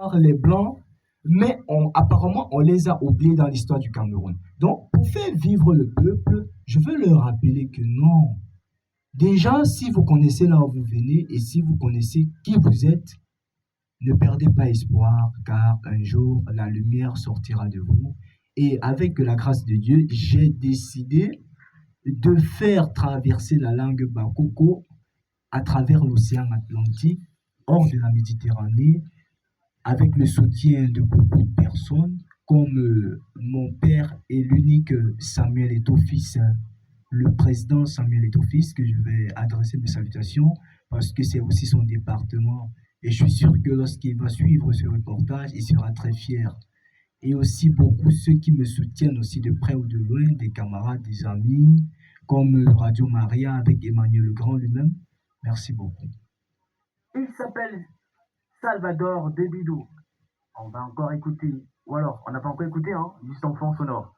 Noirs, les Blancs, mais apparemment, on les a oubliés dans l'histoire du Cameroun. Donc, pour faire vivre le peuple, je veux leur rappeler que non. Déjà, si vous connaissez là où vous venez et si vous connaissez qui vous êtes, ne perdez pas espoir, car un jour, la lumière sortira de vous. Et avec la grâce de Dieu, j'ai décidé de faire traverser la langue Bakoko à travers l'océan Atlantique, hors de la Méditerranée, avec le soutien de beaucoup de personnes, comme mon père et l'unique Samuel Eto'o-Fils, le président Samuel Eto'o-Fils, que je vais adresser mes salutations, parce que c'est aussi son département. Et je suis sûr que lorsqu'il va suivre ce reportage, il sera très fier. Et aussi beaucoup ceux qui me soutiennent aussi de près ou de loin, des camarades, des amis, comme Radio Maria avec Emmanuel Legrand lui-même. Merci beaucoup. Il s'appelle Salvador Debidou. On va encore écouter, ou alors on n'a pas encore écouté, hein, juste en fond sonore.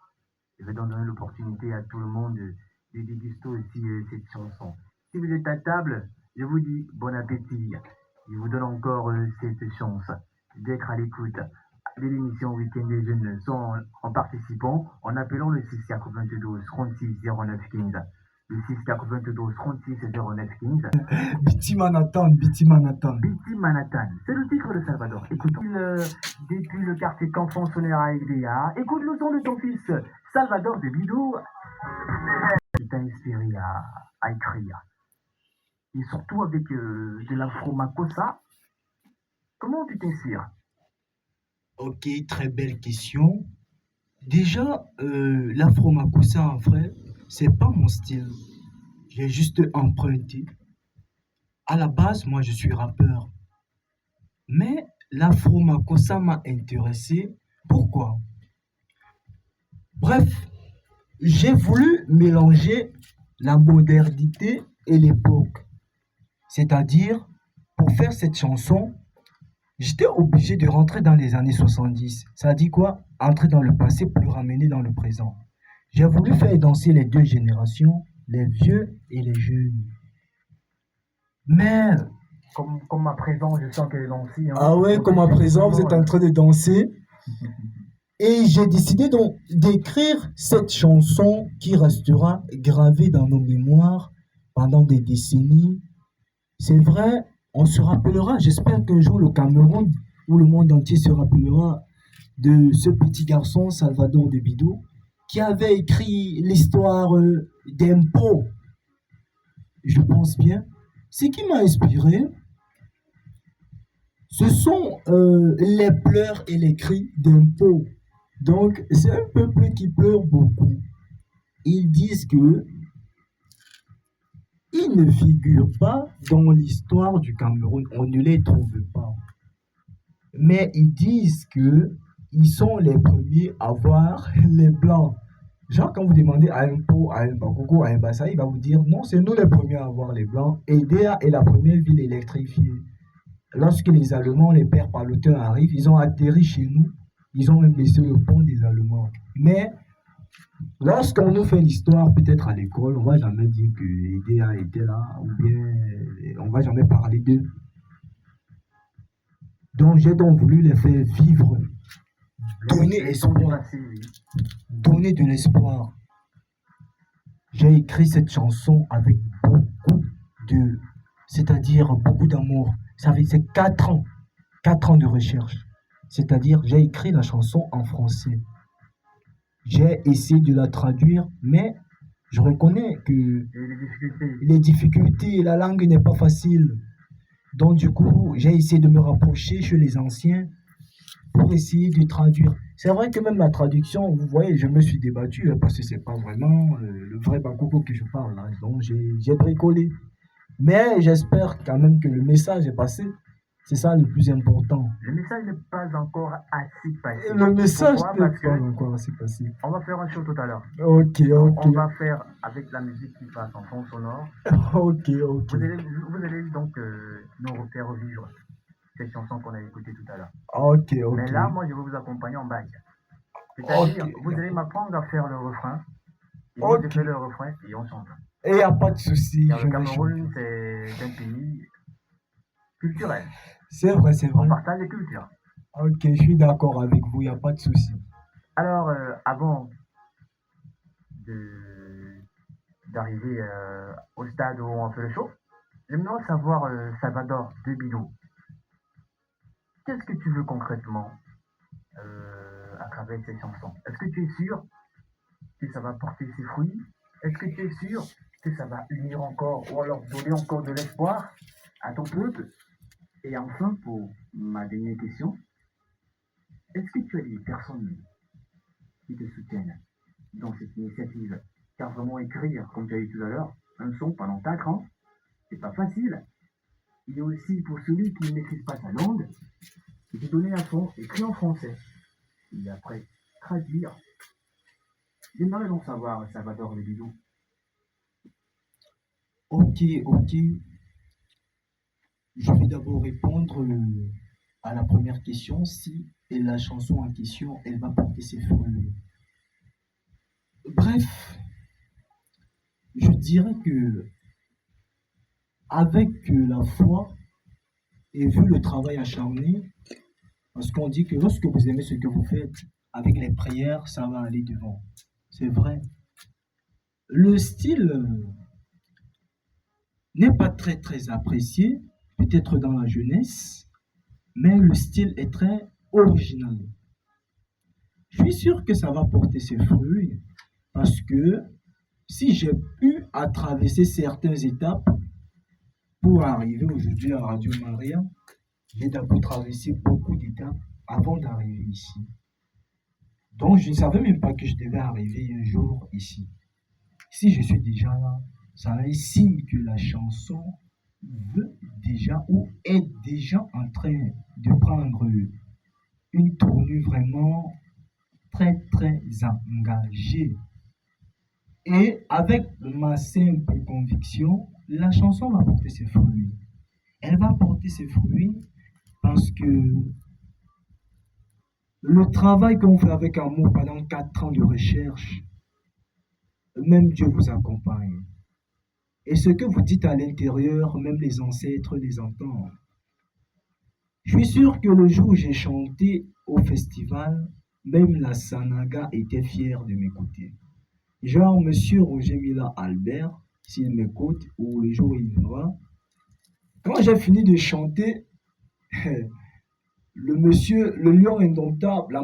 Je vais donner l'opportunité à tout le monde de déguster aussi cette chanson. Si vous êtes à table, je vous dis bon appétit. Je vous donne encore cette chance d'être à l'écoute de l'émission Week-end des Jeunes en participant en appelant le 692 36 09 15. Le 692 36 09 15. Biti Manhattan, Biti Manhattan. Biti Manhattan, c'est le titre de Salvador. Écoute, depuis le quartier Canfon-Sonera à Egdea, écoute le son de ton fils, Salvador Debidou, qui t'a inspiré à écrire. Et surtout avec de l'afro-makossa. Comment tu t'inspires? Ok, très belle question. Déjà, l'afro-makossa, en vrai, c'est pas mon style. J'ai juste emprunté. À la base, moi, je suis rappeur. Mais l'afro-makossa m'a intéressé. Pourquoi? Bref, j'ai voulu mélanger la modernité et l'époque. C'est-à-dire, pour faire cette chanson, j'étais obligé de rentrer dans les années 70. Ça dit quoi? Entrer dans le passé pour le ramener dans le présent. J'ai voulu faire danser les deux générations, les vieux et les jeunes. Mais... Comme à présent, je sens qu'elle est dansée. Hein. Ah ouais, comme à présent, vous êtes en train de danser. Et j'ai décidé donc d'écrire cette chanson qui restera gravée dans nos mémoires pendant des décennies. C'est vrai, on se rappellera, j'espère qu'un jour le Cameroun ou le monde entier se rappellera de ce petit garçon, Salvador Debidou, qui avait écrit l'histoire d'Impo. Je pense bien. Ce qui m'a inspiré, ce sont les pleurs et les cris d'Impo. Donc, c'est un peuple qui pleure beaucoup. Ils disent que ils ne figurent pas dans l'histoire du Cameroun. On ne les trouve pas. Mais ils disent que ils sont les premiers à voir les Blancs. Genre, quand vous demandez à un Po, à un Bakoko, à un Bassa, il va vous dire non, c'est nous les premiers à voir les Blancs. Edea est la première ville électrifiée. Lorsque les Allemands, les pères palotins arrivent, ils ont atterri chez nous. Ils ont même baissé le pont des Allemands. Mais lorsqu'on nous fait l'histoire, peut-être à l'école, on ne va jamais dire que Edea était là, ou bien on ne va jamais parler d'eux. Donc j'ai donc voulu les faire vivre, donner espoir, donner de l'espoir. J'ai écrit cette chanson avec c'est-à-dire beaucoup d'amour. Ça fait c'est 4 ans de recherche. C'est-à-dire, j'ai écrit la chanson en français. J'ai essayé de la traduire, mais je reconnais que les difficultés, la langue n'est pas facile. Donc, du coup, j'ai essayé de me rapprocher chez les anciens pour essayer de traduire. C'est vrai que même la traduction, vous voyez, je me suis débattu parce que c'est pas vraiment le vrai Bakoko que je parle. Là. Donc, j'ai bricolé. Mais j'espère quand même que le message est passé. C'est ça le plus important. Le message n'est pas encore assez passé. Le message n'est pas encore assez passé. On va faire un show tout à l'heure. Ok. On va faire avec la musique qui passe en fond sonore. Ok. Vous allez donc nous refaire vivre cette chanson qu'on a écoutée tout à l'heure. Ok. Mais là, moi, je vais vous accompagner en bac. C'est-à-dire, vous allez m'apprendre à faire le refrain. Et moi, je fais le refrain et on chante. Et il n'y a pas de souci. Le Cameroun, c'est un pays culturel. C'est vrai. On partage les cultures. Ok, je suis d'accord avec vous, il n'y a pas de souci. Alors, avant de d'arriver au stade où on fait le show, j'aimerais savoir, Salvador Debino, qu'est-ce que tu veux concrètement à travers ces chansons? Est-ce que tu es sûr que ça va porter ses fruits? Est-ce que tu es sûr que ça va unir encore ou alors donner encore de l'espoir à ton peuple? Et enfin, pour ma dernière question, est-ce que tu as des personnes qui te soutiennent dans cette initiative? Car vraiment écrire, comme tu as dit tout à l'heure, un son pendant 4 ans, c'est pas facile. Il y a aussi pour celui qui ne maîtrise pas sa langue, de donner un son écrit en français. Et après, traduire. J'aimerais donc savoir, Salvador Le Bidou, Ok, ok. Je vais d'abord répondre à la première question, si la chanson en question, elle va porter ses fruits. Bref, je dirais que avec la foi et vu le travail acharné, parce qu'on dit que lorsque vous aimez ce que vous faites, avec les prières, ça va aller devant. C'est vrai. Le style n'est pas très très apprécié, peut-être dans la jeunesse, mais le style est très original. Je suis sûr que ça va porter ses fruits parce que si j'ai pu à traverser certaines étapes pour arriver aujourd'hui à Radio Maria, j'ai d'abord traversé beaucoup d'étapes avant d'arriver ici. Donc je ne savais même pas que je devais arriver un jour ici. Si je suis déjà là, ça est signe que la chanson veut déjà ou est déjà en train de prendre une tournure vraiment très très engagée. Et avec ma simple conviction, la chanson va porter ses fruits. Elle va porter ses fruits parce que le travail qu'on fait avec amour pendant 4 ans de recherche, même Dieu vous accompagne. Et ce que vous dites à l'intérieur, même les ancêtres les entendent. Je suis sûr que le jour où j'ai chanté au festival, même la Sanaga était fière de m'écouter. Genre, monsieur Roger Mila Albert, s'il m'écoute, ou le jour où il viendra, quand j'ai fini de chanter, le monsieur, le lion indomptable,